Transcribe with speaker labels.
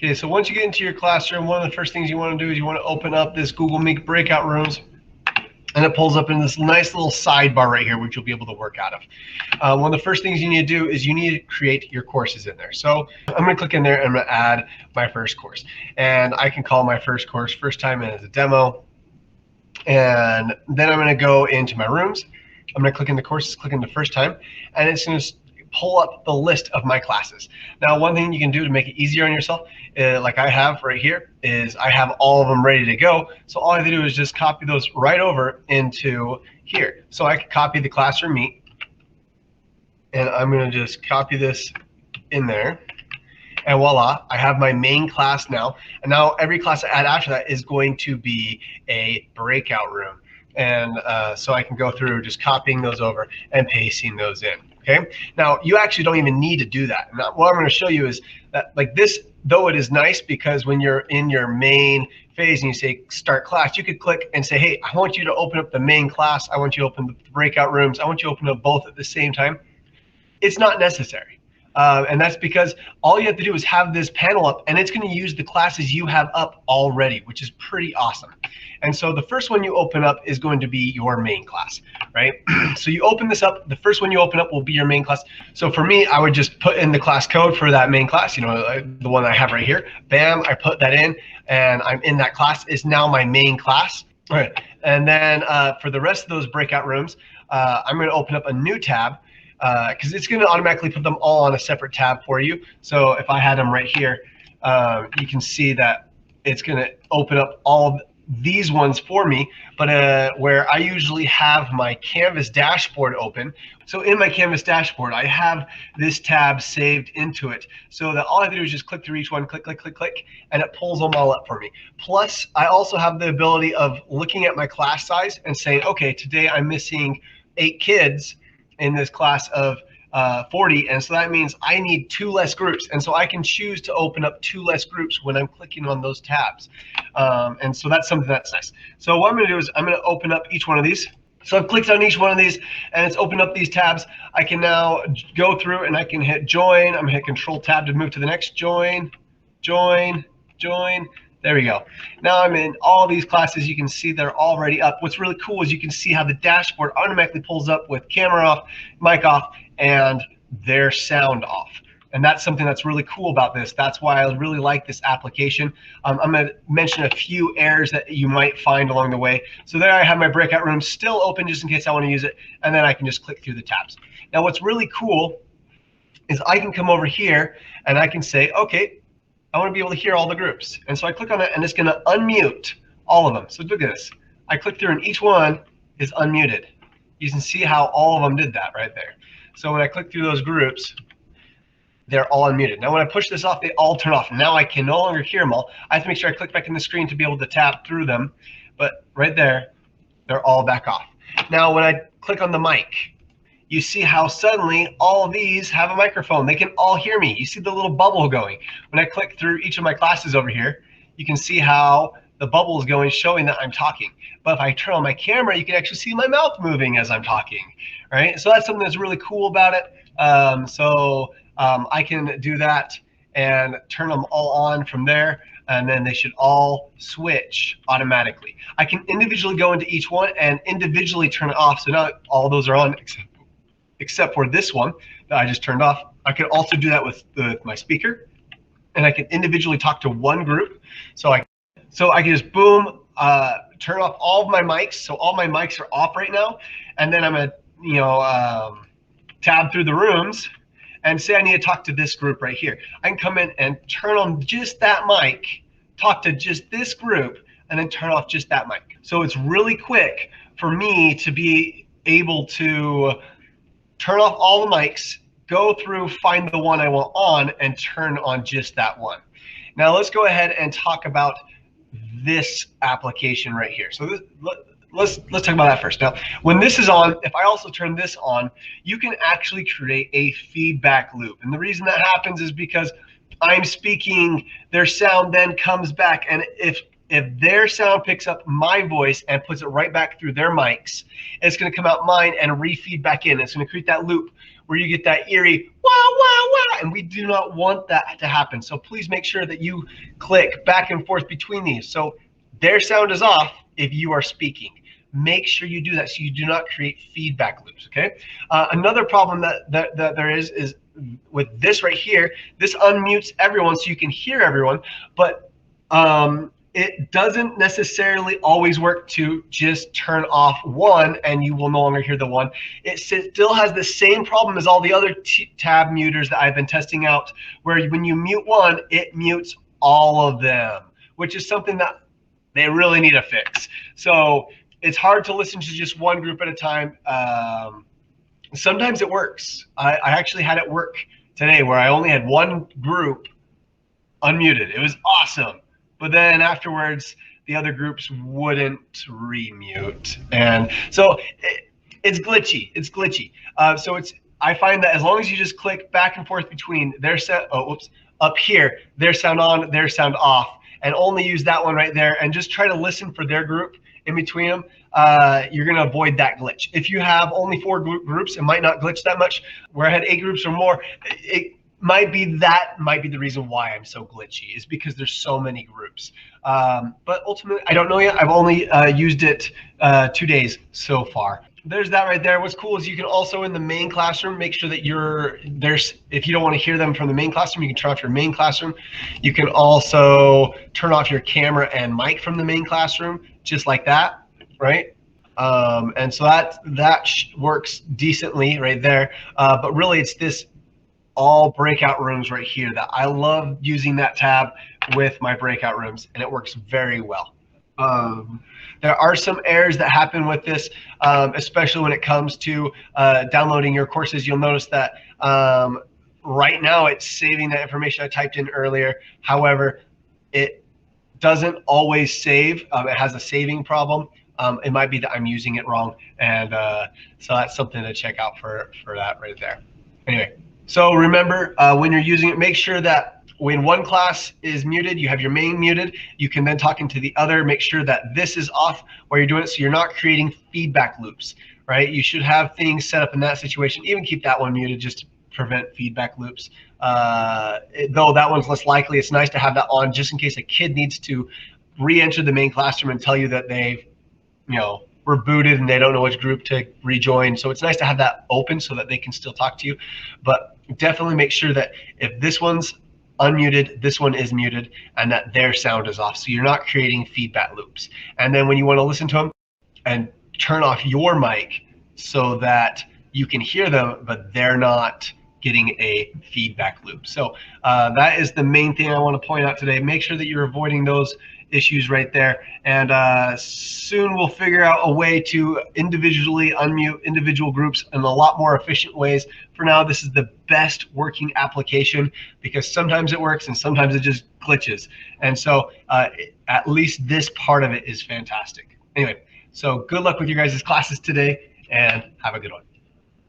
Speaker 1: Okay, so once you get into your classroom, one of the first things you want to do is you want to open up this Google Meet Breakout Rooms, and it pulls up in this nice little sidebar right here, which you'll be able to work out of. One of the first things you need to do is you need to create your courses in there. So I'm going to click in there and I'm going to add my first course. And I can call my first course First Time as a Demo. And then I'm going to go into my rooms. I'm going to click into courses, click into First Time, and it's going to pull up the list of my classes. Now, one thing you can do to make it easier on yourself, like I have right here, is I have all of them ready to go. So all I have to do is just copy those right over into here. So I can copy the classroom Meet, and I'm going to just copy this in there. And voila, I have my main class now. And now every class I add after that is going to be a breakout room. And so I can go through just copying those over and pasting those in. Okay. Now you actually don't even need to do that. And what I'm going to show you is that, like this, though it is nice because when you're in your main phase and you say start class, you could click and say, hey, I want you to open up the main class. I want you to open the breakout rooms. I want you to open up both at the same time. It's not necessary. And that's because all you have to do is have this panel up, and it's going to use the classes you have up already, which is pretty awesome. And so the first one you open up is going to be your main class, right? So you open this up. The first one you open up will be your main class. So for me, I would just put in the class code for that main class, the one I have right here. Bam, I put that in, and I'm in that class. It's now my main class. All right. And then for the rest of those breakout rooms, I'm going to open up a new tab, because it's going to automatically put them all on a separate tab for you. So if I had them right here, you can see that it's going to open up all these ones for me, but where I usually have my Canvas dashboard open. So in my Canvas dashboard, I have this tab saved into it, so that all I have to do is just click through each one, click, click, click, click, and it pulls them all up for me. Plus, I also have the ability of looking at my class size and saying, okay, today I'm missing 8 kids in this class of 40, and so that means I need 2 less groups, and so I can choose to open up 2 less groups when I'm clicking on those tabs, and so that's something that's nice. So what I'm going to do is I'm going to open up each one of these. So I've clicked on each one of these, and it's opened up these tabs. I can now go through and I can hit join. I'm going to hit Control Tab to move to the next join, join, join. There we go. Now I'm in all these classes. You can see they're already up. What's really cool is you can see how the dashboard automatically pulls up with camera off, mic off, and their sound off. And that's something that's really cool about this. That's why I really like this application. I'm going to mention a few errors that you might find along the way. So there I have my breakout room still open just in case I want to use it. And then I can just click through the tabs. Now what's really cool is I can come over here and I can say, okay, I want to be able to hear all the groups. And so I click on it, and it's going to unmute all of them. So look at this. I click through, and each one is unmuted. You can see how all of them did that right there. So when I click through those groups, they're all unmuted. Now when I push this off, they all turn off. Now I can no longer hear them all. I have to make sure I click back in the screen to be able to tap through them. But right there, they're all back off. Now when I click on the mic, you see how suddenly all of these have a microphone. They can all hear me. You see the little bubble going. When I click through each of my classes over here, you can see how the bubble is going, showing that I'm talking. But if I turn on my camera, you can actually see my mouth moving as I'm talking, right? So that's something that's really cool about it. I can do that and turn them all on from there, and then they should all switch automatically. I can individually go into each one and individually turn it off. So now all those are on except for this one that I just turned off. I can also do that with my speaker, and I can individually talk to one group. So I can just boom, turn off all of my mics. So all my mics are off right now, and then I'm gonna tab through the rooms and say I need to talk to this group right here. I can come in and turn on just that mic, talk to just this group, and then turn off just that mic. So it's really quick for me to be able to turn off all the mics, go through, find the one I want on, and turn on just that one. Now let's go ahead and talk about this application right here. So let's talk about that first. Now, when this is on, if I also turn this on, you can actually create a feedback loop. And the reason that happens is because I'm speaking, their sound then comes back, and if their sound picks up my voice and puts it right back through their mics, it's going to come out mine and re-feed back in. It's going to create that loop where you get that eerie, wow, wow, wow, and we do not want that to happen. So please make sure that you click back and forth between these. So their sound is off if you are speaking. Make sure you do that so you do not create feedback loops, okay? Another problem that there is with this right here, this unmutes everyone so you can hear everyone, but it doesn't necessarily always work to just turn off one and you will no longer hear the one. It still has the same problem as all the other tab muters that I've been testing out, where when you mute one, it mutes all of them, which is something that they really need to fix. So it's hard to listen to just one group at a time. Sometimes it works. I actually had it work today where I only had one group unmuted. It was awesome. But then afterwards, the other groups wouldn't remute. And so it's glitchy. It's glitchy. I find that as long as you just click back and forth between their up here, their sound on, their sound off, and only use that one right there, and just try to listen for their group in between them, you're going to avoid that glitch. If you have only 4 groups, it might not glitch that much. Where I had 8 groups or more, it might be the reason why I'm so glitchy, is because there's so many groups. But ultimately, I don't know yet. I've only used it 2 days so far. There's that right there. What's cool is you can also, in the main classroom, make sure that if you don't want to hear them from the main classroom, you can turn off your main classroom. You can also turn off your camera and mic from the main classroom, just like that, right? And so that works decently right there. But really, it's this all breakout rooms right here that I love using that tab with my breakout rooms, and it works very well. There are some errors that happen with this, especially when it comes to downloading your courses. You'll notice that right now it's saving that information I typed in earlier. However, it doesn't always save. It has a saving problem. It might be that I'm using it wrong, and so that's something to check out for that right there. Anyway, so remember, when you're using it, make sure that when one class is muted, you have your main muted. You can then talk into the other. Make sure that this is off while you're doing it, so you're not creating feedback loops, right? You should have things set up in that situation. Even keep that one muted just to prevent feedback loops. Though that one's less likely, it's nice to have that on just in case a kid needs to re-enter the main classroom and tell you that they've, were booted and they don't know which group to rejoin. So it's nice to have that open so that they can still talk to you. But definitely make sure that if this one's unmuted, this one is muted, and that their sound is off, so you're not creating feedback loops. And then when you want to listen to them, and turn off your mic so that you can hear them, but they're not getting a feedback loop. So that is the main thing I want to point out today. Make sure that you're avoiding those issues right there, and soon we'll figure out a way to individually unmute individual groups in a lot more efficient ways. For now, this is the best working application because sometimes it works and sometimes it just glitches, and so at least this part of it is fantastic. Anyway, so good luck with your guys' classes today, and have a good one.